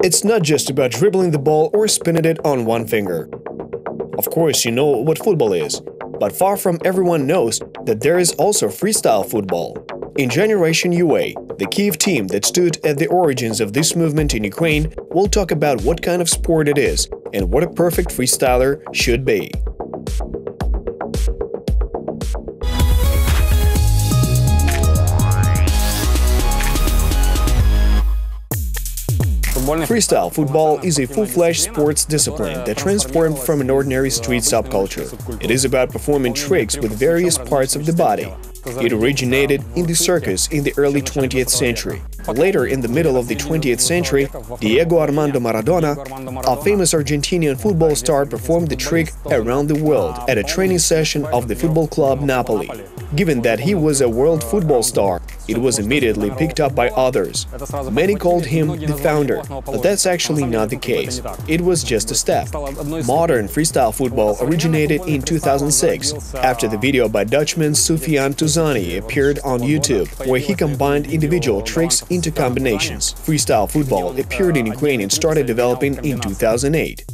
It's not just about dribbling the ball or spinning it on one finger. Of course, you know what football is, but far from everyone knows that there is also freestyle football. In Generation UA, the Kyiv team that stood at the origins of this movement in Ukraine will talk about what kind of sport it is and what a perfect freestyler should be. Freestyle football is a full-fledged sports discipline that transformed from an ordinary street subculture. It is about performing tricks with various parts of the body. It originated in the circus in the early 20th century. Later, in the middle of the 20th century, Diego Armando Maradona, a famous Argentinian football star, performed the trick around the world at a training session of the football club Napoli. Given that he was a world football star, it was immediately picked up by others. Many called him the founder, but that's actually not the case. It was just a step. Modern freestyle football originated in 2006, after the video by Dutchman Soufiane Touzani appeared on YouTube, where he combined individual tricks into combinations. Freestyle football appeared in Ukraine and started developing in 2008.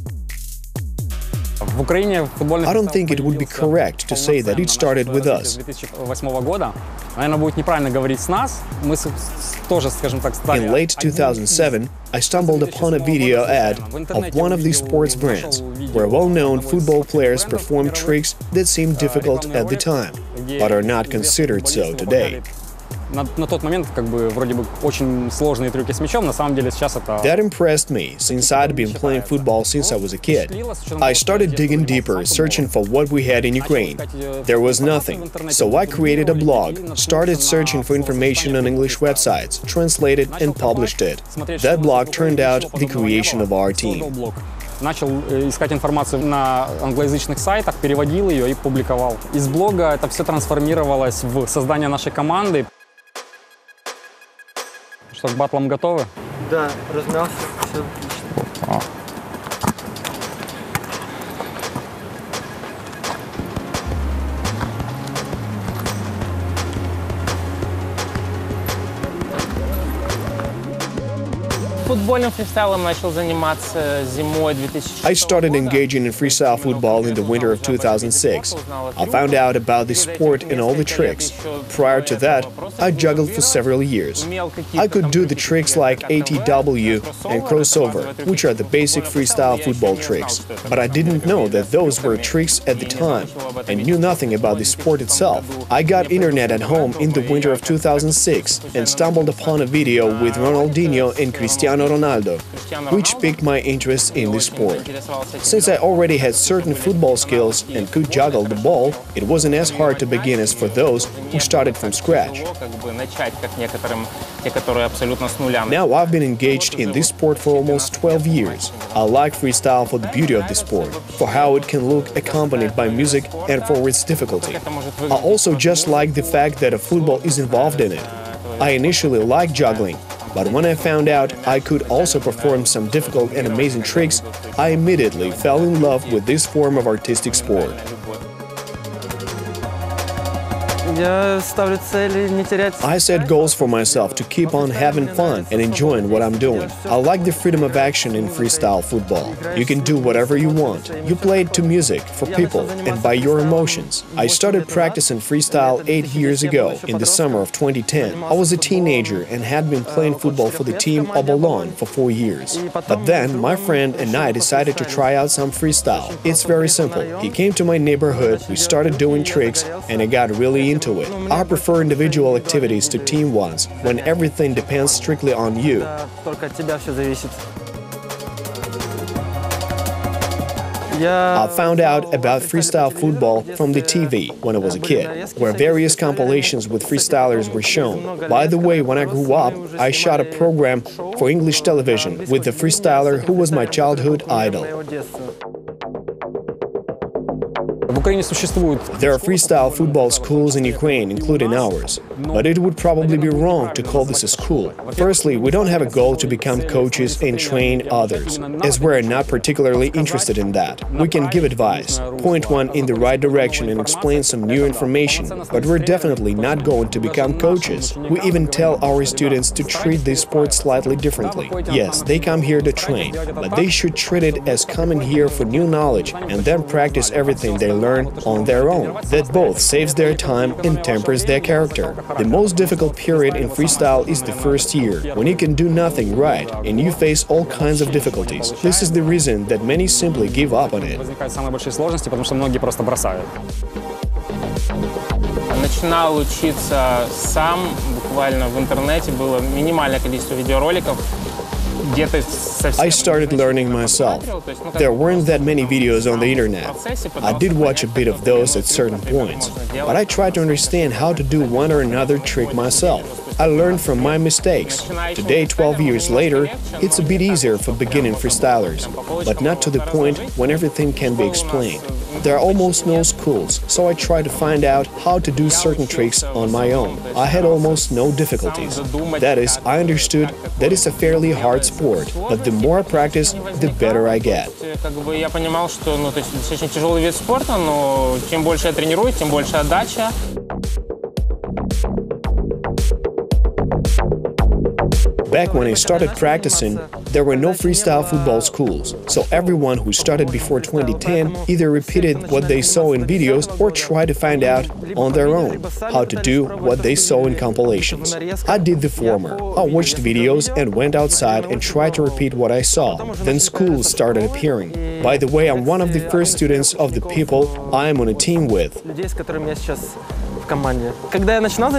I don't think it would be correct to say that it started with us. In late 2007, I stumbled upon a video ad of one of these sports brands, where well-known football players performed tricks that seemed difficult at the time, but are not considered so today. That impressed me, since I'd been playing football since I was a kid. I started digging deeper, searching for what we had in Ukraine. There was nothing, so I created a blog, started searching for information on English websites, translated and published it. That blog turned out the creation of our team. Начал искать информацию на англоязычных сайтах, переводил ее и публиковал. Из блога это все трансформировалось в создание нашей команды. Что, к батлам готовы? Да, размялся, все отлично. Футбольным фристайлом начал заниматься зимой 2006 года. I started engaging in freestyle football in the winter of 2006. I found out about the sport and all the tricks. Prior to that, I juggled for several years. I could do the tricks like ATW and crossover, which are the basic freestyle football tricks. But I didn't know that those were tricks at the time, and knew nothing about the sport itself. I got internet at home in the winter of 2006 and stumbled upon a video with Ronaldinho and Cristiano Ronaldo, which piqued my interest in the sport. Since I already had certain football skills and could juggle the ball, it wasn't as hard to begin as for those who started from scratch. Now I've been engaged in this sport for almost 12 years. I like freestyle for the beauty of the sport, for how it can look accompanied by music and for its difficulty. I also just like the fact that a football is involved in it. I initially liked juggling, but when I found out I could also perform some difficult and amazing tricks, I immediately fell in love with this form of artistic sport. I set goals for myself to keep on having fun and enjoying what I'm doing. I like the freedom of action in freestyle football. You can do whatever you want. You play it to music, for people, and by your emotions. I started practicing freestyle 8 years ago, in the summer of 2010. I was a teenager and had been playing football for the team Obolon for 4 years. But then, my friend and I decided to try out some freestyle. It's very simple. He came to my neighborhood, we started doing tricks, and I got really into it. I prefer individual activities to team ones, when everything depends strictly on you. I found out about freestyle football from the TV when I was a kid, where various compilations with freestylers were shown. By the way, when I grew up, I shot a program for English television with the freestyler who was my childhood idol. There are freestyle football schools in Ukraine, including ours. But it would probably be wrong to call this a school. Firstly, we don't have a goal to become coaches and train others, as we're not particularly interested in that. We can give advice, point one in the right direction and explain some new information, but we're definitely not going to become coaches. We even tell our students to treat this sport slightly differently. Yes, they come here to train, but they should treat it as coming here for new knowledge and then practice everything they learn on their own. That both saves their time and tempers their character. The most difficult period in freestyle is the first year, when you can do nothing right and you face all kinds of difficulties. This is the reason that many simply give up on it. Начинал учиться сам, буквально в интернете было минимальное количество видеороликов. I started learning myself. There weren't that many videos on the internet. I did watch a bit of those at certain points, but I tried to understand how to do one or another trick myself. I learned from my mistakes. Today, 12 years later, it's a bit easier for beginning freestylers, but not to the point when everything can be explained. There are almost no schools, so I try to find out how to do certain tricks on my own. I had almost no difficulties. That is, I understood that it's a fairly hard sport, but the more I practice, the better I get. Я понимал, что это достаточно тяжелый вид спорта, но чем больше я тренируюсь, тем больше отдача. Back when I started practicing, there were no freestyle football schools, so everyone who started before 2010 either repeated what they saw in videos or tried to find out on their own how to do what they saw in compilations. I did the former. I watched videos and went outside and tried to repeat what I saw. Then schools started appearing. By the way, I'm one of the first students of the people I am on a team with.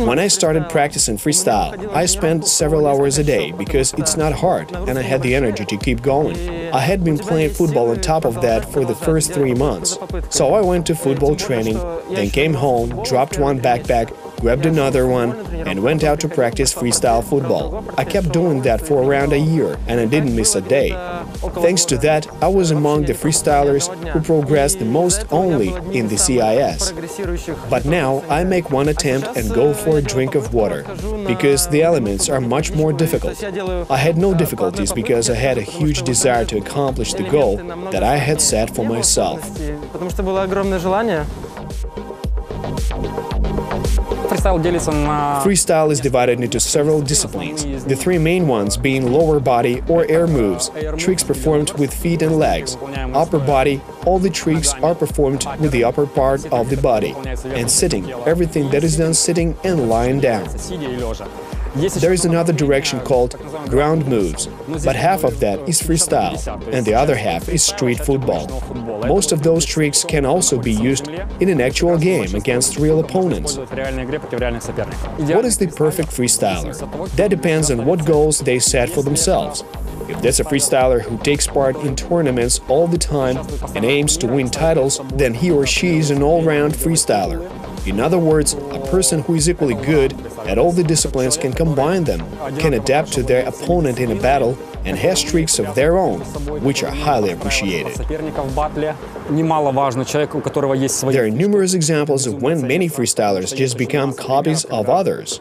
When I started practicing freestyle, I spent several hours a day because it's not hard and I had the energy to keep going. I had been playing football on top of that for the first 3 months. So I went to football training, then came home, dropped one backpack, grabbed another one, and went out to practice freestyle football. I kept doing that for around a year and I didn't miss a day. Thanks to that, I was among the freestylers who progressed the most only in the CIS. But now I make one attempt and go for a drink of water, because the elements are much more difficult. I had no difficulties because I had a huge desire to accomplish the goal that I had set for myself. Freestyle is divided into several disciplines, the 3 main ones being lower body or air moves, tricks performed with feet and legs, upper body, all the tricks are performed with the upper part of the body, and sitting, everything that is done sitting and lying down. There is another direction called ground moves, but half of that is freestyle, and the other half is street football. Most of those tricks can also be used in an actual game against real opponents. What is the perfect freestyler? That depends on what goals they set for themselves. If that's a freestyler who takes part in tournaments all the time and aims to win titles, then he or she is an all-round freestyler. In other words, a person who is equally good at all the disciplines can combine them, can adapt to their opponent in a battle, and has tricks of their own, which are highly appreciated. There are numerous examples of when many freestylers just become copies of others.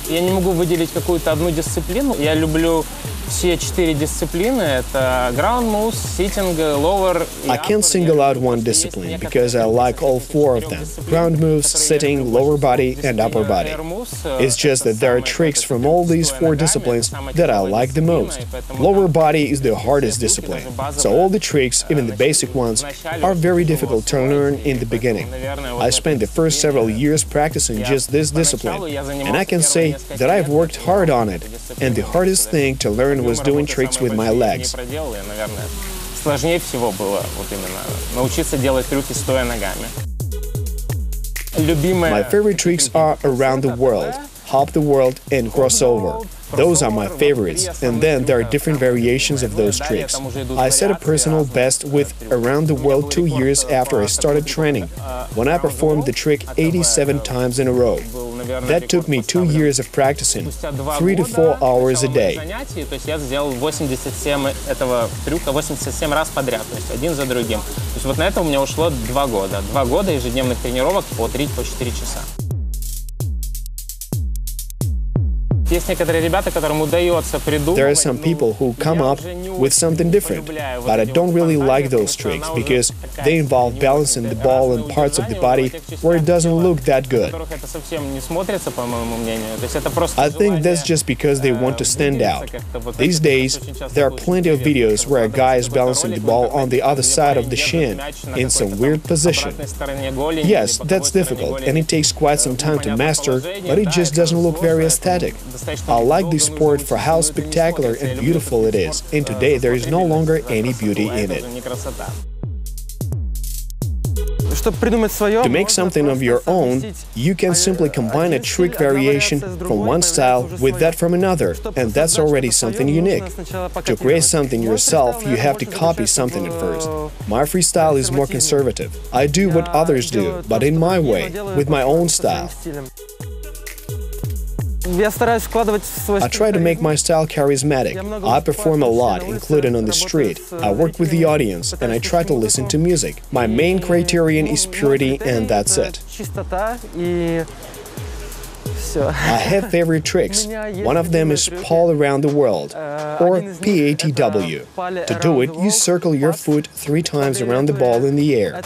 Я не могу выделить какую-то одну дисциплину. Я люблю все 4 дисциплины. Это ground moves, sitting, lower. I can't single out one discipline because I like all 4 of them. Ground moves, sitting, lower body, and upper body. It's just that there are tricks from all these 4 disciplines that I like the most. Lower body is the hardest discipline, so all the tricks, even the basic ones, are very difficult to learn in the beginning. I spent the first several years practicing just this discipline, and I can say that I've worked hard on it, and the hardest thing to learn was doing tricks with my legs. Сложнее всего было вот именно научиться делать трюки стоя ногами. My favorite tricks are around the world, hop the world, and crossover. Those are my favorites, and then there are different variations of those tricks. I set a personal best with around the world 2 years after I started training, when I performed the trick 87 times in a row. That took me 2 years of practicing, 3 to 4 hours a day. То есть я сделал 87 этого трюка, 87 раз подряд, то есть один за другим. То есть вот на это у меня ушло 2 года. 2 года ежедневных тренировок по 3-4 часа. Есть некоторые ребята, которым удается придумать. There are some people who come up with something different, but I don't really like those tricks because they involve balancing the ball in parts of the body where it doesn't look that good. Это совсем не смотрится, по моему мнению. То есть это просто I think that's just because they want to stand out. These days, there are plenty of videos where a guy is balancing the ball on the other side of the shin in some weird position. Yes, that's difficult and it takes quite some time to master, but it just doesn't look very aesthetic. I like this sport for how spectacular and beautiful it is, and today there is no longer any beauty in it. To make something of your own, you can simply combine a trick variation from one style with that from another, and that's already something unique. To create something yourself, you have to copy something at first. My freestyle is more conservative. I do what others do, but in my way, with my own style. I try to make my style charismatic. I perform a lot, including on the street. I work with the audience, and I try to listen to music. My main criterion is purity, and that's it. I have favorite tricks. One of them is Paul Around the World, or PATW. To do it, you circle your foot 3 times around the ball in the air.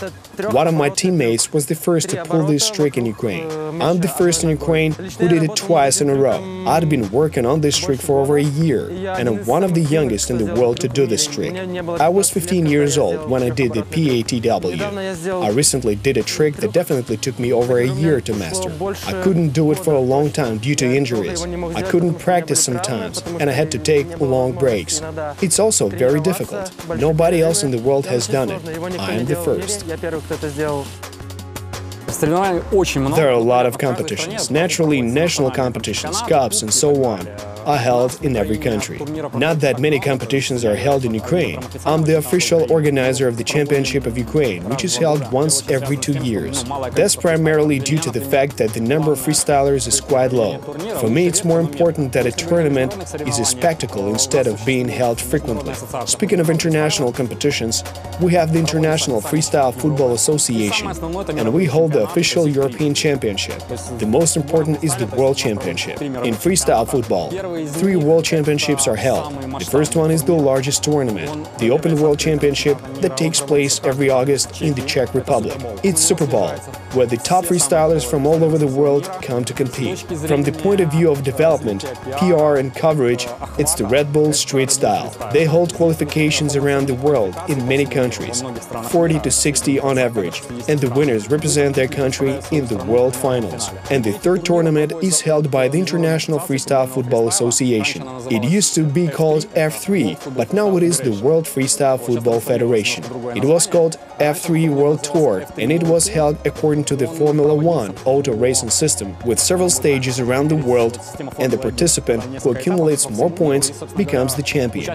One of my teammates was the first to pull this trick in Ukraine. I'm the first in Ukraine who did it twice in a row. I'd been working on this trick for over a year, and I'm one of the youngest in the world to do this trick. I was 15 years old when I did the PATW. I recently did a trick that definitely took me over a year to master. I couldn't do it for a long time due to injuries. I couldn't practice sometimes, and I had to take long breaks. It's also very difficult. Nobody else in the world has done it. I am the first. There are a lot of competitions. Naturally, national competitions, cups, and so on are held in every country. Not that many competitions are held in Ukraine. I'm the official organizer of the Championship of Ukraine, which is held once every 2 years. That's primarily due to the fact that the number of freestylers is quite low. For me, it's more important that a tournament is a spectacle instead of being held frequently. Speaking of international competitions, we have the International Freestyle Football Association, and we hold the official European Championship. The most important is the World Championship. In freestyle football, 3 World Championships are held. The first one is the largest tournament, the Open World Championship that takes place every August in the Czech Republic. It's Super Bowl, where the top freestylers from all over the world come to compete. From the point of view of development, PR and coverage, it's the Red Bull street style. They hold qualifications around the world in many countries, 40 to 60 on average, and the winners represent their country in the World Finals. And the third tournament is held by the International Freestyle Football Association. It used to be called F3, but now it is the World Freestyle Football Federation. It was called F3 World Tour, and it was held according to the Formula 1 auto racing system, with several stages around the world, and the participant who accumulates more points becomes the champion.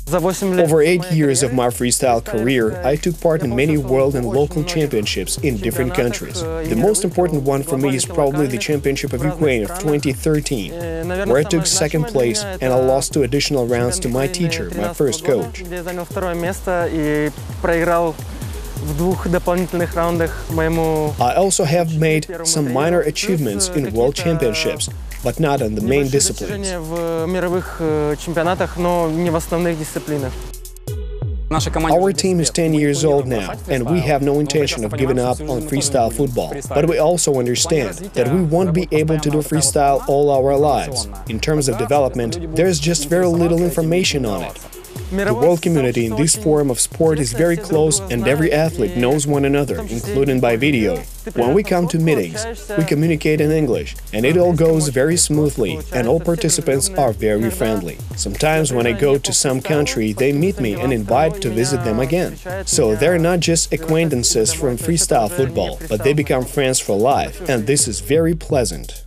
Over 8 years of my freestyle career, I took part in many world and local championships in different countries. The most important one for me is probably the Championship of Ukraine of 2013, where I took second place and I lost 2 additional rounds to my teacher, my first coach. I also have made some minor achievements in world championships, but not in the main disciplines. Our team is 10 years old now, and we have no intention of giving up on freestyle football. But we also understand that we won't be able to do freestyle all our lives. In terms of development, there's just very little information on it. The world community in this form of sport is very close, and every athlete knows one another, including by video. When we come to meetings, we communicate in English, and it all goes very smoothly, and all participants are very friendly. Sometimes when I go to some country, they meet me and invite to visit them again. So they're not just acquaintances from freestyle football, but they become friends for life, and this is very pleasant.